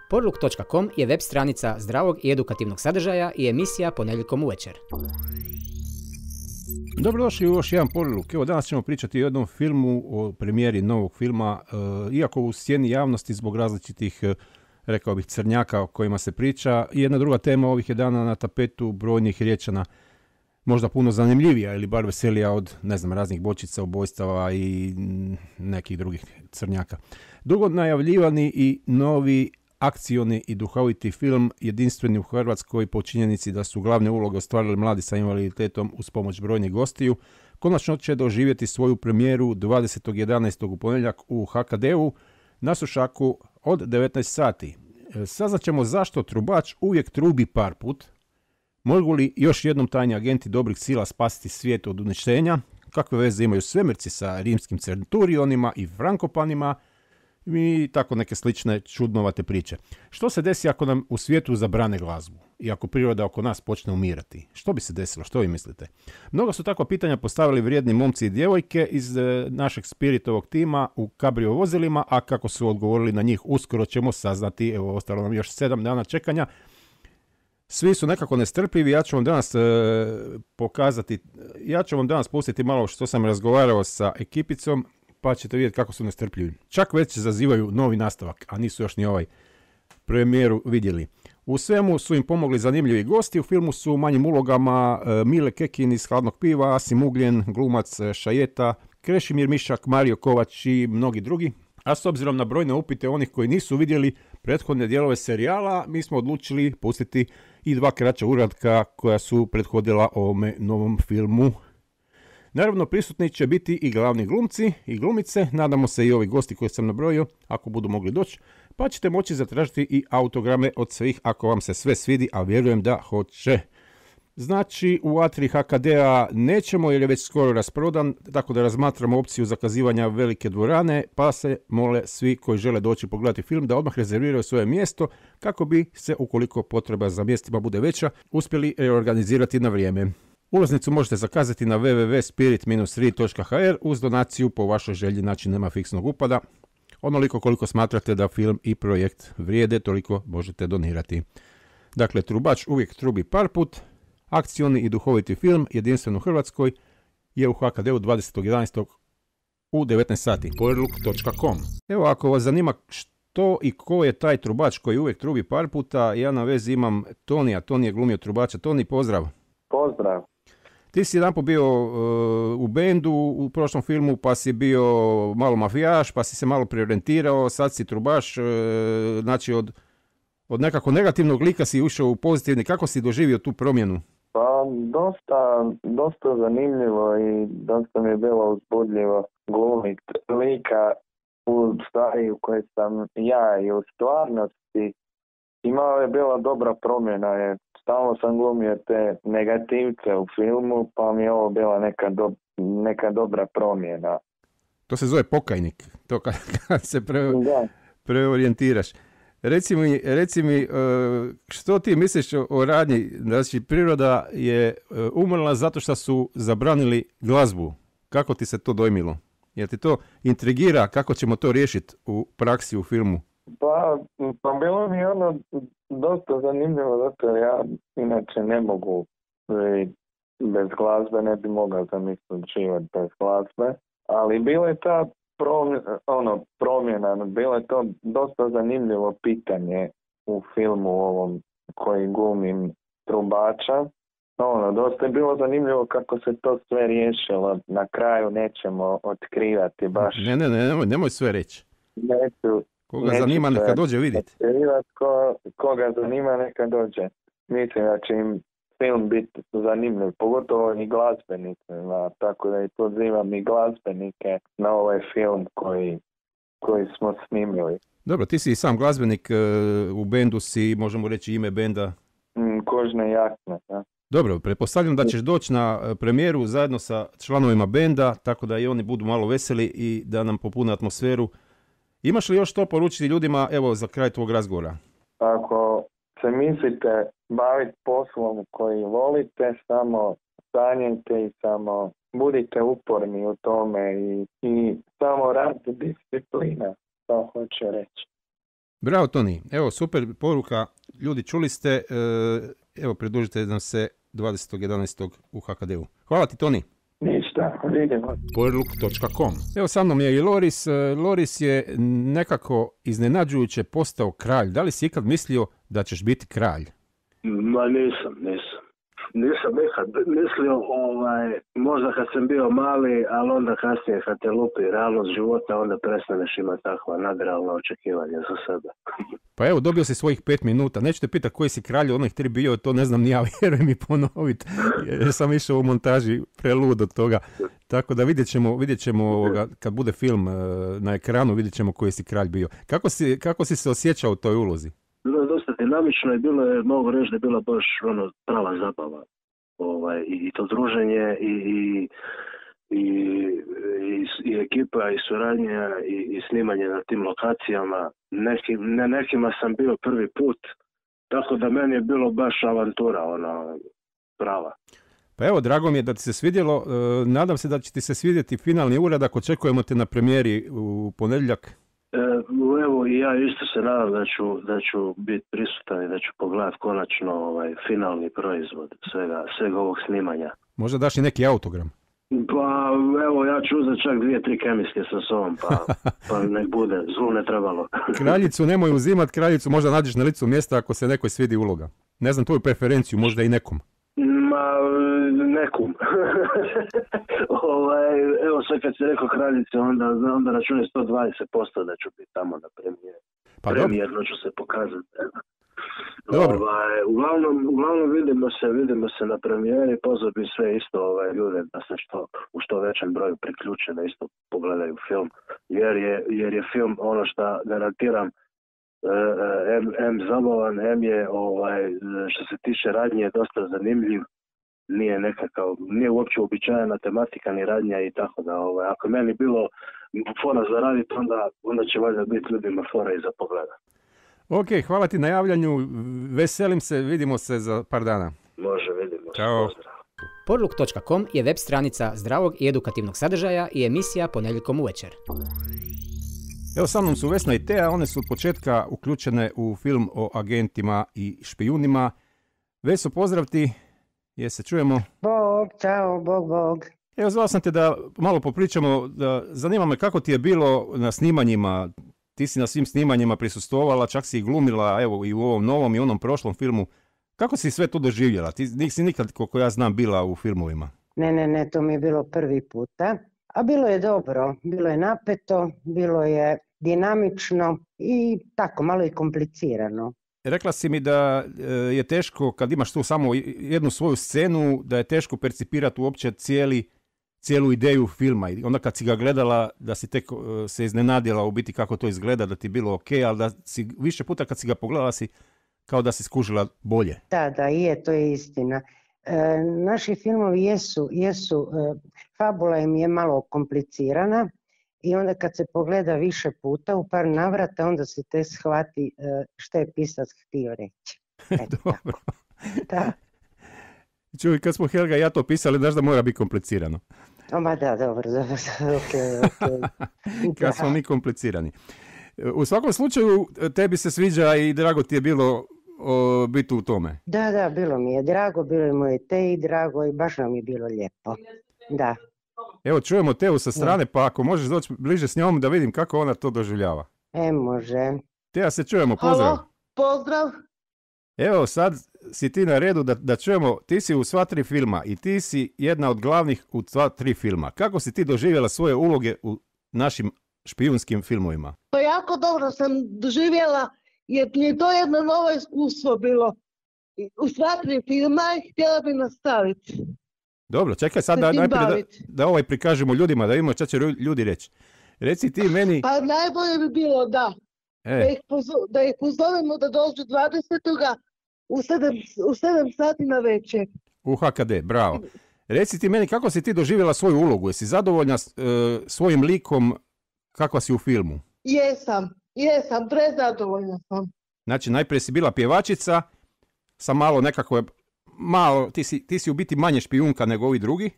Porluk.com je web stranica zdravog i edukativnog sadržaja i emisija ponedjeljkom uvečer. Dobrodošli u još jedan Porluk. Evo, danas ćemo pričati o jednom filmu, o premijeri novog filma, iako u sjeni javnosti zbog različitih, rekao bih, crnjaka o kojima se priča. I jedna druga tema ovih je dana na tapetu brojnih Riječana, možda puno zanimljivija ili bar veselija od, raznih bočica, ubojstava i nekih drugih crnjaka. Dugo najavljivani i novi akcioni i duhoviti film, jedinstveni u Hrvatskoj po činjenici da su glavne uloge ostvarili mladi sa invaliditetom uz pomoć brojnih gostiju, konačno će doživjeti svoju premijeru 20.11. u ponedjeljak u HKD-u na Sušaku od 19 sati. Saznaćemo zašto trubač uvijek trubi par put, mogu li još jednom tajni agenti dobrih sila spasiti svijet od uništenja, kakve veze imaju svemirci sa rimskim centurionima i frankopanima, i tako neke slične čudnovate priče. Što se desi ako nam u svijetu zabrane glazbu i ako priroda oko nas počne umirati? Što bi se desilo? Što vi mislite? Mnogo su takva pitanja postavili vrijedni momci i djevojke iz našeg Spiritovog tima u kabrio vozilima, a kako su odgovorili na njih uskoro ćemo saznati. Evo, ostalo nam još 7 dana čekanja. Svi su nekako nestrpljivi. Ja ću vam danas pustiti malo što sam razgovarao sa ekipicom, pa ćete vidjeti kako su nestrpljivi. Čak već zazivaju novi nastavak, a nisu još ni ovaj premijeru vidjeli. U svemu su im pomogli zanimljivi gosti. U filmu su u manjim ulogama Mile Kekin iz Hladnog piva, Asim Ugljen, glumac Šajeta, Krešimir Mišak, Mario Kovač i mnogi drugi. A s obzirom na brojne upite onih koji nisu vidjeli prethodne dijelove serijala, mi smo odlučili pustiti i 2 kraća uratka koja su prethodila ovome novom filmu. Naravno, prisutni će biti i glavni glumci i glumice, nadamo se i ovi gosti koje sam nabrojio, ako budu mogli doći, pa ćete moći zatražiti i autograme od svih ako vam se sve svidi, a vjerujem da hoće. Znači, u Atri HKD-a nećemo jer je već skoro rasprodan, tako da razmatramo opciju zakazivanja velike dvorane, pa se mole svi koji žele doći pogledati film da odmah rezerviraju svoje mjesto kako bi se, ukoliko potreba za mjestima bude veća, uspjeli reorganizirati na vrijeme. Ulaznicu možete zakazati na www.spirit-3.hr uz donaciju po vašoj želji, znači nema fiksnog upada. Onoliko koliko smatrate da film i projekt vrijede, toliko možete donirati. Dakle, trubač uvijek trubi par put, akcioni i duhoviti film, jedinstven u Hrvatskoj, je u HKD-u 20.11. u 19 sati. Porluk.com. Evo, ako vas zanima što i ko je taj trubač koji uvijek trubi par puta, ja na vezi imam Tonija. Toni je glumio trubača. Toni, pozdrav. Pozdrav. Ti si jedanput bio u bendu u prošlom filmu, pa si bio malo mafijaš, pa si se malo preorijentirao, sad si trubaš, znači od nekako negativnog lika si ušao u pozitivni. Kako si doživio tu promjenu? Pa dosta zanimljivo i dosta mi je bilo uzbudljivo glumit lika u stvari u kojoj sam ja i u stvarnosti. Imao je bila dobra promjena, jer stalno sam glumio te negativce u filmu, pa mi je ovo bila neka dobra promjena. To se zove pokajnik, to kad se preorijentiraš. Reci mi, što ti misliš o radnji? Znači, priroda je umrla zato što su zabranili glazbu. Kako ti se to dojmilo? Jel ti to intrigira kako ćemo to riješiti u praksi u filmu? Pa bilo mi je dosta zanimljivo, zato jer ja inače ne mogu bez glazbe, ne bi mogao zamisliti život bez glazbe, ali bilo je ta promjena, bilo je to dosta zanimljivo pitanje u filmu ovom koji glumim trubača. Dosta je bilo zanimljivo kako se to sve riješilo, na kraju nećemo otkrivati baš. Nemoj sve reći. Neću. Koga zanima neka dođe vidjeti. Koga zanima neka dođe. Mislim da će im film biti zanimljiv, pogotovo i glazbenicima, tako da i pozivam i glazbenike na ovaj film koji smo snimili. Dobro, ti si i sam glazbenik, u bendu si, možemo reći ime benda? Kožne jakne, da. Dobro, pretpostavljam da ćeš doći na premijeru zajedno sa članovima benda, tako da i oni budu malo veseli i da nam popune atmosferu. Imaš li još to poručiti ljudima, evo, za kraj tvog razgovora? Ako se mislite baviti poslom koji volite, samo sanjajte i samo budite uporni u tome i samo radite disciplina, to hoću reći. Bravo, Toni. Evo, super poruka. Ljudi, čuli ste, evo, pridružite nam se 20.11. u HKD-u. Hvala ti, Toni. Ništa, vidimo. Porluk.com. Evo, sa mnom je i Loris. Loris je nekako iznenađujuće postao kralj. Da li si ikad mislio da ćeš biti kralj? Ma nisam. Nisam nikad mislio, možda kad sam bio mali, ali onda kasnije kad te lupi realnost života, onda prestaneš imati takva nadrealna očekivanja za sebe. Pa evo, dobio si svojih 5 minuta. Neću te pitati koji si kralj onih 3 bio, to ne znam ni ja, vjerujem mi ponoviti. Jer sam išao u montaži prelud od toga. Tako da vidjet ćemo kad bude film na ekranu, vidjet ćemo koji si kralj bio. Kako si se osjećao u toj ulozi? Bilo je dosta dinamično i bilo je, mogu reći da je bila baš prava zabava. I to druženje i ekipa i suradnja i snimanje na tim lokacijama. Nekima sam bio prvi put, tako da meni je bilo baš avantura, prava. Pa evo, drago mi je da ti se svidjelo. Nadam se da će ti se svidjeti finalni uradak. Očekujemo te na premijeri u ponedjeljak. Evo, i ja isto se nadam da ću biti prisutan i da ću pogledati konačno finalni proizvod svega ovog snimanja. Možda daš i neki autogram? Pa evo, ja ću uzeti čak 2-3 kemijske sa sobom, pa nek bude, zlu ne trebalo. Kraljicu nemoj uzimat, kraljicu možda nađeš na licu mjesta ako se nekoj svidi uloga. Ne znam tvoju preferenciju, možda i nekom. Ma, nekom. Evo sad kad si rekao kraljice, onda računaj 120% da ću biti tamo na premijeri. Pa premijerno ću se pokazati. Dobro. Uglavnom vidimo se na premijeri, pozvao bi sve isto ljude da se u što većem broju priključe, da isto pogledaju film, jer je film ono što garantiram M zabavan, M je što se tiče radnje dosta zanimljiv, nije uopće uobičajena tematika ni radnja i tako da ako je meni bilo fora za raditi, onda će valjda biti ljudima fora i za pogleda. Ok, hvala ti na javljanju, veselim se, vidimo se za par dana. Može, vidimo se, pozdrav. Porluk.com je web stranica zdravog i edukativnog sadržaja i emisija ponedjeljkom uvečer. Evo, sa mnom su Vesna i Teja, one su od početka uključene u film o agentima i špijunima. Veso, pozdrav ti, se čujemo? Bog, čao, bog. Evo, zvao sam te da malo popričamo, zanima me kako ti je bilo na snimanjima. Ti si na svim snimanjima prisustvovala, čak si i glumila, evo, i u ovom novom i onom prošlom filmu. Kako si sve to doživjela? Ti nisi nikad, koliko ja znam, bila u filmovima. Ne, to mi je bilo prvi puta. A bilo je dobro, bilo je napeto, bilo je dinamično i tako, malo i komplicirano. Rekla si mi da je teško, kad imaš tu samo jednu svoju scenu, da je teško percipirati uopće cijelu ideju filma. I onda kad si ga gledala, da si tek se iznenadila u biti kako to izgleda, da ti je bilo ok, ali da si više puta kad si ga pogledala si kao da si skužila bolje. Da, to je istina. Naši filmovi jesu fabula im je malo komplicirana i onda kad se pogleda više puta u par navrata, onda se te shvati što je pisac htio reći. Dobro. Da. Čuj, kad smo Helga i ja to pisali, znaš da mora biti komplicirano. Ma da, dobro. Okay. Kad smo mi komplicirani. U svakom slučaju, tebi se sviđa i drago ti je bilo biti u tome. Da, bilo mi je drago, bilo je moje Teji drago i baš nam je bilo lijepo. Da. Evo, čujemo Teju sa strane, pa ako možeš doći bliže s njom da vidim kako ona to doživljava. Može. Teja, se čujemo, pozdrav. Halo, pozdrav. Evo, sad si ti na redu da čujemo, ti si u sva 3 filma i ti si jedna od glavnih u sva 3 filma. Kako si ti doživjela svoje uloge u našim špijunskim filmovima? Pa jako dobro sam doživjela, jer mi je to jedno novo iskustvo bilo. U sva 3 filma i htjela bi nastaviti. Dobro, čekaj sad najprije da prikažemo ljudima, da vidimo šta će ljudi reći. Reci ti meni... Pa najbolje bi bilo da ih pozovemo da dođu 20. u 7 sati na večer. U HKD, bravo. Reci ti meni kako si ti doživjela svoju ulogu, jesi zadovoljna svojim likom kakva si u filmu? Jesam, prezadovoljna sam. Znači, najprije si bila pjevačica, sa malo, ti si u biti manje špijunka nego ovi drugi,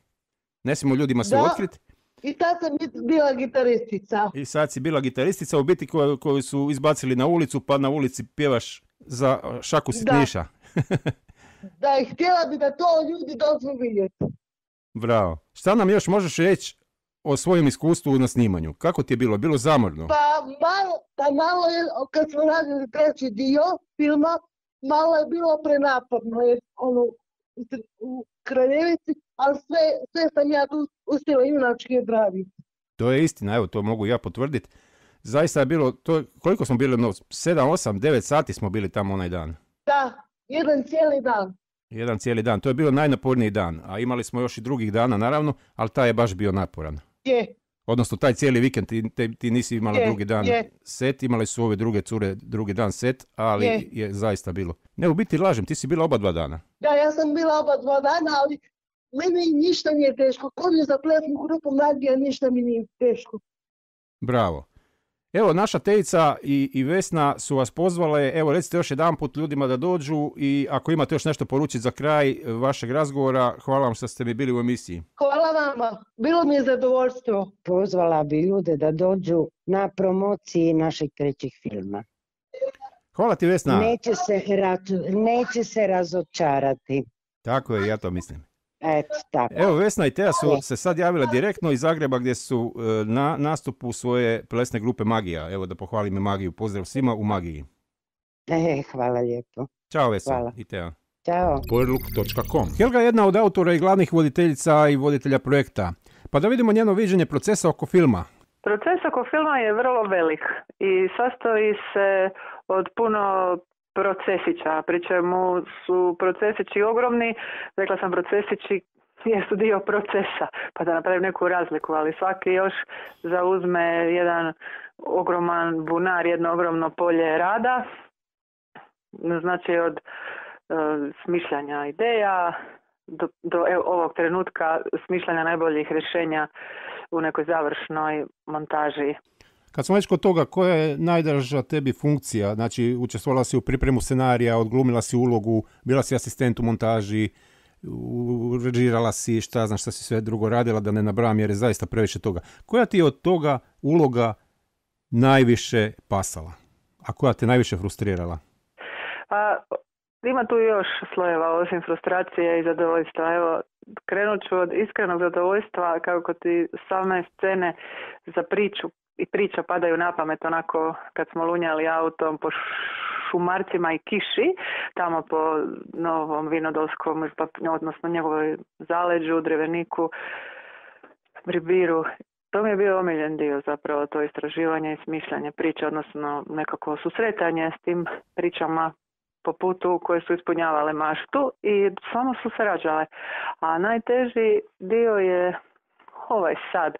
ne smijemo ljudima se otkriti. I tad sam bila gitaristica. I sad si bila gitaristica, u biti koju su izbacili na ulicu, pa na ulici pjevaš za šaku sitniša. Da, i htjela bi da to ljudi dođu vidjeti. Bravo. Šta nam još možeš reći o svojem iskustvu na snimanju? Kako ti je bilo? Bilo zamorno? Pa malo je, kad smo radili treći dio filma, malo je bilo prenaporno, jer u Kraljevici, ali sve sam ja tu uspjela junački odraditi. To je istina, evo, to mogu ja potvrditi. Zaista je bilo, koliko smo bili, 7, 8, 9 sati smo bili tamo onaj dan. Da, jedan cijeli dan. Jedan cijeli dan, to je bilo najnaporniji dan, a imali smo još i drugih dana naravno, ali taj je baš bio naporan. Je. Odnosno taj cijeli vikend ti nisi imala drugi dan set, imali su ove druge cure drugi dan set, ali je zaista bilo. Ne, u biti lažem, ti si bila oba 2 dana. Da, ja sam bila oba 2 dana, ali meni ništa nije teško. Kod je za plesnu grupu Magija, ništa mi nije teško. Bravo. Evo, naša Tejica i Vesna su vas pozvale, evo recite još jedanput ljudima da dođu i ako imate još nešto poručiti za kraj vašeg razgovora, hvala vam što ste mi bili u emisiji. Hvala vama, bilo mi je zadovoljstvo. Pozvala bi ljude da dođu na promociji našeg trećeg filma. Hvala ti, Vesna. Neće se razočarati. Tako je, ja to mislim. Eto, tako. Evo, Vesna i Teja su se sad javile direktno iz Zagreba gdje su na nastupu svoje plesne grupe Magija. Evo da pohvalim Magiju. Pozdrav svima u Magiji. Hvala lijepo. Ćao, Vesna. Hvala. I Teja. Ćao. Poerluk.com. Helga je jedna od autora i glavnih voditeljica i voditelja projekta. Pa da vidimo njeno viđenje procesa oko filma. Proces oko filma je vrlo velik i sastoji se od puno procesića, pri čemu su procesići ogromni, rekla sam procesići jesu dio procesa, pa da napravim neku razliku, ali svaki još zauzme jedan ogroman bunar, jedno ogromno polje rada, znači od smišljanja ideja do ovog trenutka smišljanja najboljih rješenja u nekoj završnoj montaži. Kad smo već kod toga, koja je najdraža tebi funkcija? Znači, učestvovala si u pripremu scenarija, odglumila si ulogu, bila si asistent u montaži, režirala si, šta znaš, šta si sve drugo radila, da ne nabrajam jer je zaista previše toga. Koja ti je od toga uloga najviše pasala? A koja te najviše frustrirala? Ima tu još slojeva osim frustracije i zadovoljstva. Evo, krenut ću od iskrenog zadovoljstva kako ti same scene za priču i priča padaju na pamet onako kad smo lunjali autom po šumarcima i kiši, tamo po Novom Vinodolskom, odnosno njegovoj zaleđu, Dreveniku, Bribiru. To mi je bio omiljen dio zapravo, to istraživanje i smišljanje priče, odnosno nekako susretanje s tim pričama po putu koje su ispunjavale maštu i samo su se rađale. A najteži dio je ovaj sad,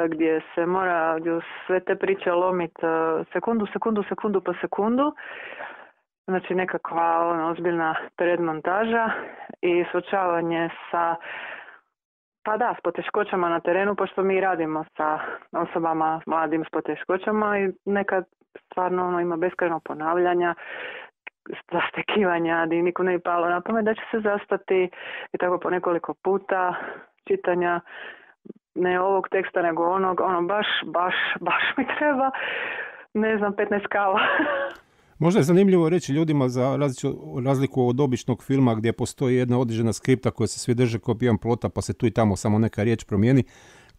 gdje se mora sve te priče lomiti sekundu po sekundu. Znači nekakva ozbiljna predmontaža i suočavanje sa s poteškoćama na terenu, pošto mi radimo sa osobama mladim s poteškoćama i nekad stvarno ima beskrajno ponavljanja, zastekivanja, gdje nikom ne bi palo na pamet da će se zastati i tako po nekoliko puta čitanja ne ovog teksta nego onog, baš mi treba, 15 kava. Možda je zanimljivo reći ljudima za razliku od običnog filma gdje postoji jedna određena skripta koja se svi drže kao pijan plota pa se tu i tamo samo neka riječ promijeni.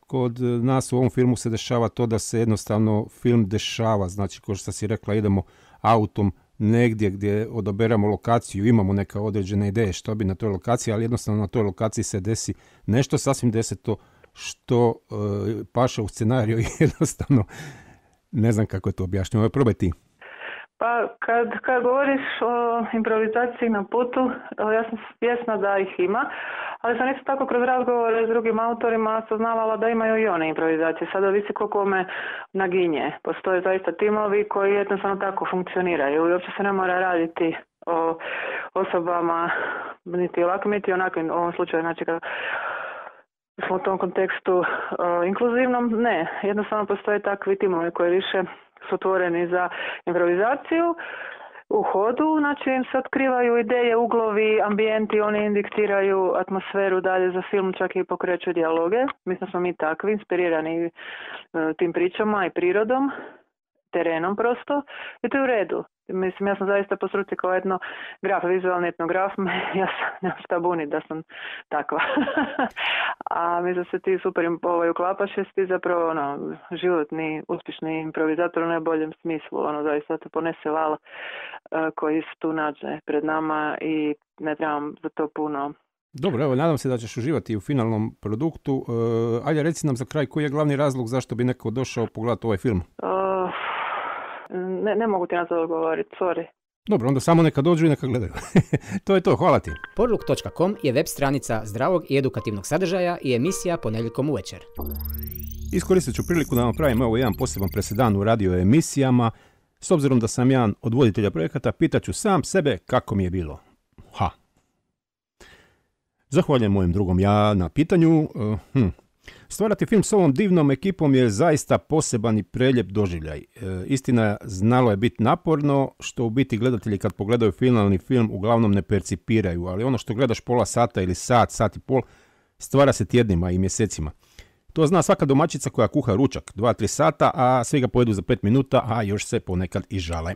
Kod nas u ovom filmu se dešava to da se jednostavno film dešava, znači kao što si rekla idemo autom negdje gdje odaberamo lokaciju, imamo neka određene ideje što bi na toj lokaciji, ali jednostavno na toj lokaciji se desi nešto sasvim deseto što paše u scenariju i jednostavno ne znam kako je to objašnjeno. Probaj ti. Pa kad govoriš o improvizaciji na putu, ja sam svjesna da ih ima, ali sam isto tako kroz razgovore s drugim autorima saznavala da imaju i one improvizacije. Sada ovisi koliko me naginje. Postoje zaista timovi koji jednostavno tako funkcioniraju i uopće se ne mora raditi o osobama niti ovakvim niti onakvim. U ovom slučaju, znači kad smo u tom kontekstu inkluzivnom, ne. Jednostavno postoje takvi timovi koji više su otvoreni za improvizaciju u hodu, znači im se otkrivaju ideje, uglovi, ambijenti, oni indigtiraju atmosferu dalje za film, čak i pokreću dijaloge. Mislim smo mi takvi, inspirirani tim pričama i prirodom, terenom prosto, i to je u redu. Mislim, ja sam zaista po struci kao etnograf, vizualni etnograf, ja nemam šta bunit da sam takva. A mislim se ti super uklapaš jer si ti zapravo životni, uspješni improvizator u najboljem smislu, zaista te ponese val koji se tu nađe pred nama i ne trebam za to puno. Dobro, evo, nadam se da ćeš uživati u finalnom produktu. Ajde, reci nam za kraj, koji je glavni razlog zašto bi neko došao pogledati ovaj film? Ne mogu ti na to odgovoriti, sorry. Dobro, onda samo neka dođu i neka gledaju. To je to, hvala ti. Porluk.com je web stranica zdravog i edukativnog sadržaja i emisija ponedjeljkom uvečer. Iskoristit ću priliku da vam pravim ovo jedan poseban presedan u radio emisijama. S obzirom da sam jedan od voditelja projekata, pitaću sam sebe kako mi je bilo. Zahvaljujem mojem drugom ja na pitanju. Stvarati film s ovom divnom ekipom je zaista poseban i prelijep doživljaj. Istina, znalo je biti naporno, što u biti gledatelji kad pogledaju finalni film uglavnom ne percipiraju, ali ono što gledaš pola sata ili sat i pol, stvara se tjednima i mjesecima. To zna svaka domaćica koja kuha ručak, 2-3 sata, a svi ga pojedu za 5 minuta, a još se ponekad i žale.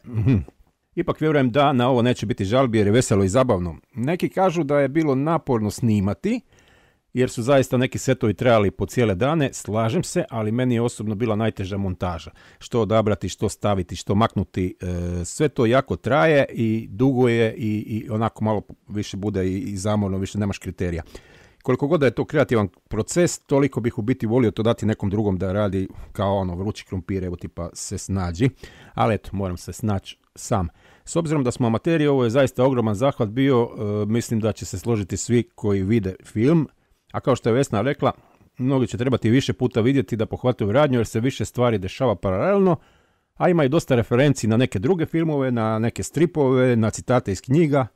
Ipak vjerujem da na ovo neće biti žalbi jer je veselo i zabavno. Neki kažu da je bilo naporno snimati, jer su zaista neki setovi trajali po cijele dane, slažem se, ali meni je osobno bila najteža montaža. Što odabrati, što staviti, što maknuti, sve to jako traje i dugo je i onako malo više bude i zamorno, više nemaš kriterija. Koliko god da je to kreativan proces, toliko bih u biti volio to dati nekom drugom da radi kao vrući krumpir, evo tipa se snađi, ali eto, moram se snaći sam. S obzirom da smo amateri, ovo je zaista ogroman zahvat bio, mislim da će se složiti svi koji vide film, a kao što je Vesna rekla, mnogi će trebati više puta vidjeti da pohvataju radnju jer se više stvari dešava paralelno, a ima i dosta referenci na neke druge filmove, na neke stripove, na citate iz knjiga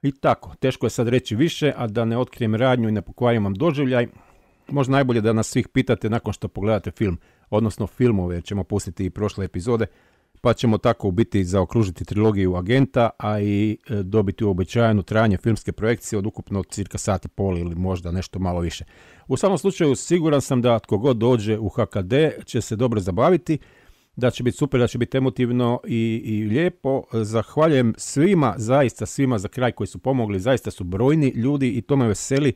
i tako. Teško je sad reći više, a da ne otkrijem radnju i ne pokvarim vam doživljaj. Možda najbolje da nas svih pitate nakon što pogledate film, odnosno filmove, jer ćemo pustiti i prošle epizode, pa ćemo tako u biti zaokružiti trilogiju Agenta, a i dobiti uobičajeno trajanje filmske projekcije od ukupno cirka sat i pol ili možda nešto malo više. U svakom slučaju siguran sam da tko god dođe u HKD će se dobro zabaviti, da će biti super, da će biti emotivno i lijepo. Zahvaljujem svima, zaista svima za kraj koji su pomogli, zaista su brojni ljudi i to me veseli,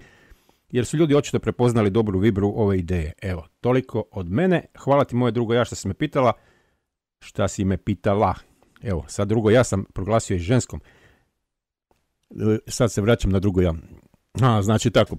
jer su ljudi očito prepoznali dobru vibru ove ideje. Evo, toliko od mene. Hvala ti moje drugo ja što si me pitala. Šta si me pitala? Evo, sad drugo ja sam proglasio i ženskom. Sad se vraćam na drugo ja. Znači tako,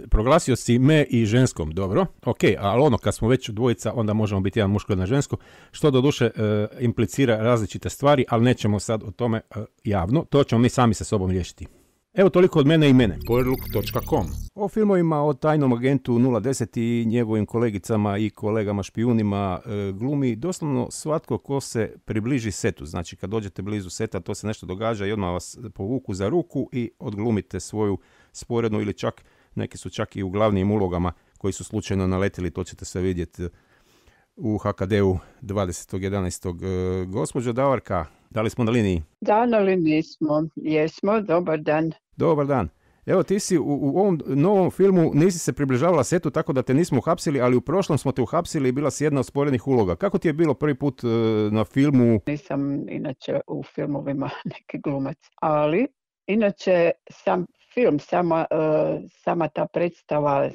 proglasio si me i ženskom, dobro. Ok, ali kad smo već dvojica, onda možemo biti jedan muško i jedna žensko, što doduše implicira različite stvari, ali nećemo sad o tome javno. To ćemo mi sami sa sobom riješiti. Evo toliko od mene i mene. Porluk.com. O filmovima o tajnom agentu 010 i njegovim kolegicama i kolegama špijunima glumi doslovno svatko ko se približi setu. Znači kad dođete blizu seta to se nešto događa i odmah vas povuku za ruku i odglumite svoju sporednu ili čak, neki su čak i u glavnim ulogama koji su slučajno naletili, to ćete se vidjeti u HKD-u 20.11. Gospođo Davorka, da li smo na liniji? Da, na liniji smo. Jesmo, dobar dan. Dobar dan. Evo, ti si u ovom novom filmu nisi se približavala setu tako da te nismo uhapsili, ali u prošlom smo te uhapsili i bila si jedna od sporednih uloga. Kako ti je bilo prvi put na filmu? Nisam inače u filmovima neki glumac, ali inače sam film, sama ta predstava,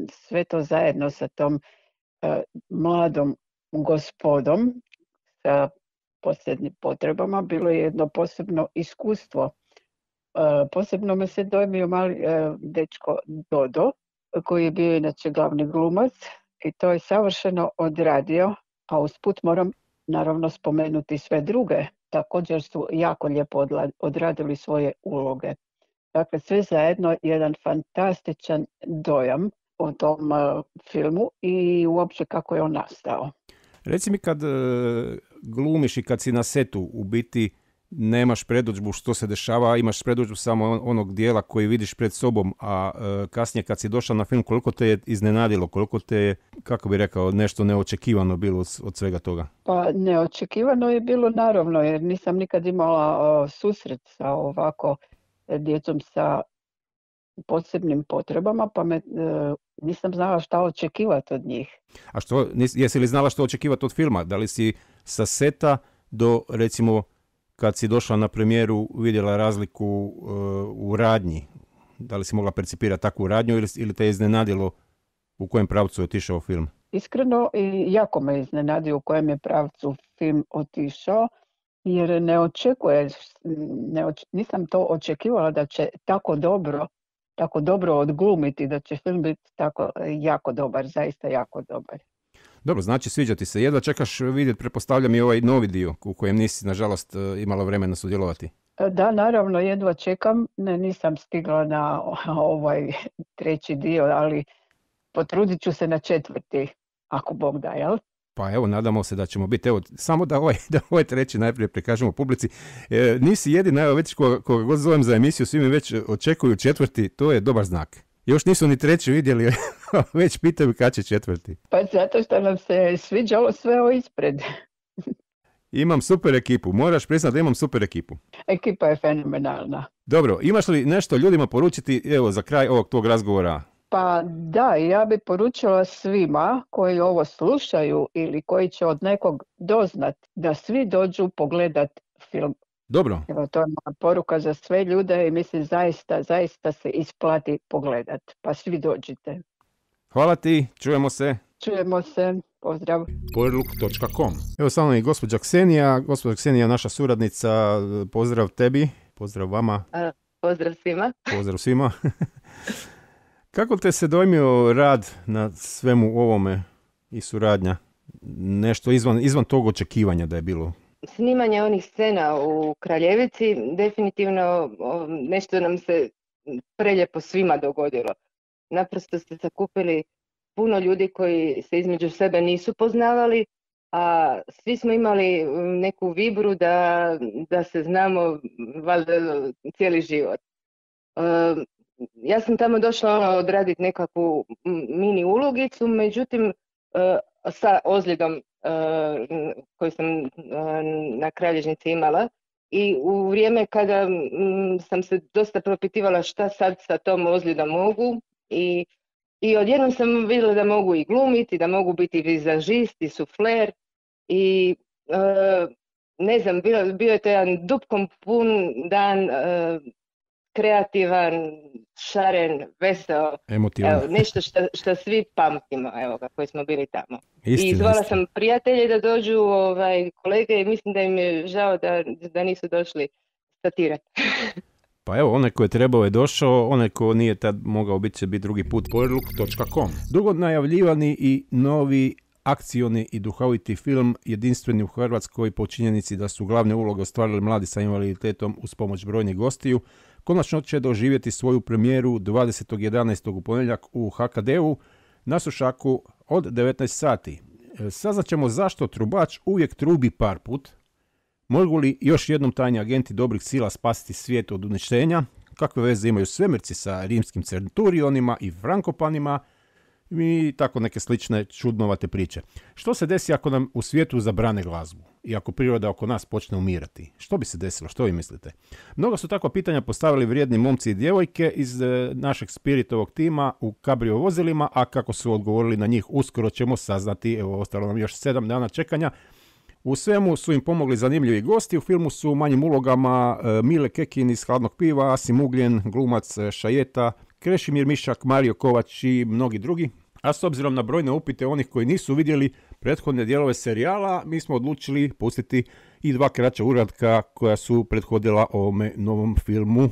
sve to zajedno sa tom mladom gospodom sa posebnim potrebama bilo je jedno posebno iskustvo. Posebno me se dojmio mali dečko Dodo, koji je bio inače glavni glumac i to je savršeno odradio, a usput moram naravno spomenuti sve druge. Također su jako lijepo odradili svoje uloge. Dakle, sve zajedno jedan fantastičan dojam o tom filmu i uopće kako je on nastao. Reci mi kad glumiš i kad si na setu, u biti nemaš predodžbu što se dešava, imaš predodžbu samo onog dijela koji vidiš pred sobom, a kasnije kad si došao na film, koliko te je iznenadilo, koliko te je, kako bi rekao, nešto neočekivano bilo od svega toga? Pa neočekivano je bilo naravno, jer nisam nikad imala susret sa ovako djecom sa posebnim potrebama, pa nisam znala šta očekivati od njih. A jesi li znala što očekivati od filma? Da li si sa seta do, recimo, kad si došla na premijeru vidjela razliku u radnji? Da li si mogla percipirati takvu radnju ili te je iznenadilo u kojem pravcu je otišao film? Iskreno i jako me iznenadio u kojem je pravcu film otišao, jer nisam to očekivala da će tako dobro odglumiti, da će film biti tako jako dobar, zaista jako dobar. Dobro, znači sviđa ti se. Jedva čekaš vidjeti, pretpostavljam, i ovaj novi dio u kojem nisi, nažalost, imala vremena sudjelovati. Da, naravno, jedva čekam. Nisam stigla na ovaj treći dio, ali potrudit ću se na četvrti, ako Bog da, jel? Pa evo, nadamo se da ćemo biti. Evo, samo da ovaj treći najprije prikažemo publici. Nisi jedina, evo već koga god zovem za emisiju, svi mi već očekuju četvrti, to je dobar znak. Još nisu ni treći vidjeli, već pitaju kad će četvrti. Pa zato što nam se sviđalo sve ovo ispred. Imam super ekipu, moraš priznati da imam super ekipu. Ekipa je fenomenalna. Dobro, imaš li nešto ljudima poručiti, evo, za kraj ovog tvog razgovora? Pa da, ja bih poručila svima koji ovo slušaju ili koji će od nekog doznat da svi dođu pogledat film. Dobro. Evo, to je moja poruka za sve ljude i mislim zaista se isplati pogledat. Pa svi dođite. Hvala ti, čujemo se. Čujemo se, pozdrav. Poerluk.com. Evo samo i gospođa Ksenija. Gospođa Ksenija, naša suradnica, pozdrav tebi, pozdrav vama. Pozdrav svima. Pozdrav svima. Kako te se dojmio rad na svemu ovome i suradnja? Nešto izvan tog očekivanja da je bilo? Snimanje onih scena u Kraljevici definitivno nešto nam se prelijepo svima dogodilo. Naprosto ste sakupili puno ljudi koji se između sebe nisu poznavali, a svi smo imali neku vibru da se znamo valjda cijeli život. Ja sam tamo došla odraditi nekakvu mini ulogicu, međutim sa ozljedom koju sam na Kralježnici imala i u vrijeme kada sam se dosta propitivala šta sad sa tom ozljedom mogu i odjednom sam vidjela da mogu i glumiti, da mogu biti vizažist i sufler i ne znam, bio je to jedan dupkom pun dan, kreativan, šaren, veseo, evo, nešto što svi pamtimo, evo ga, koji smo bili tamo. I zvala sam prijatelje da dođu, kolege, i mislim da im je žao da nisu došli statirati. Pa evo, onaj ko je trebao je došao, onaj ko nije tad mogao biti će biti drugi put. Poerluk.com. Dugo najavljivani i novi akcioni i duhoviti film, jedinstveni u Hrvatskoj po činjenici da su glavne uloge ostvarili mladi sa invaliditetom uz pomoć brojnih gostiju, konačno će doživjeti svoju premijeru 20.11. u ponedjeljak u HKD-u na Sušaku od 19 sati. Saznaćemo zašto trubač uvijek trubi par put, mogu li još jednom tajni agenti dobrih sila spasiti svijet od uništenja, kakve veze imaju svemirci sa rimskim centurionima i frankopanima i tako neke slične čudnovate priče. Što se desi ako nam u svijetu zabrane glazbu i ako priroda oko nas počne umirati? Što bi se desilo? Što vi mislite? Mnogo su takva pitanja postavili vrijedni momci i djevojke iz našeg Spiritovog tima u kabrio vozilima, a kako su odgovorili na njih uskoro ćemo saznati. Evo, ostalo nam još 7 dana čekanja. U svemu su im pomogli zanimljivi gosti. U filmu su u manjim ulogama Mile Kekin iz Hladnog piva, Asim Ugljen, glumac Šajeta, Krešimir Mišak, Mario Kovač i mnogi drugi. A s obzirom na brojne upite onih koji nisu vidjeli prethodne dijelove serijala, mi smo odlučili pustiti i 2 kraća uratka koja su prethodila ovome novom filmu.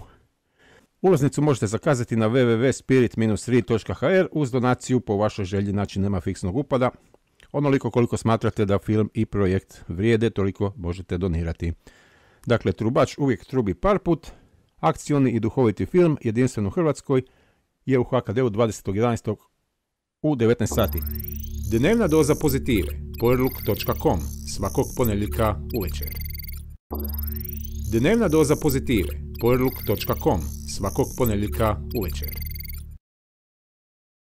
Ulaznicu možete zakazati na www.spirit-3.hr uz donaciju po vašoj želji, znači nema fiksnog upada. Onoliko koliko smatrate da film i projekt vrijede, toliko možete donirati. Dakle, Trubač uvijek trubi par put, akcioni i duhoviti film, jedinstven u Hrvatskoj, je u HKD-u 20.11. u 19 sati. Dnevna doza pozitive, poerluk.com, svakog ponedjeljka uvečer. Dnevna doza pozitive, powerlook.com, svakog ponedjeljka uvečer.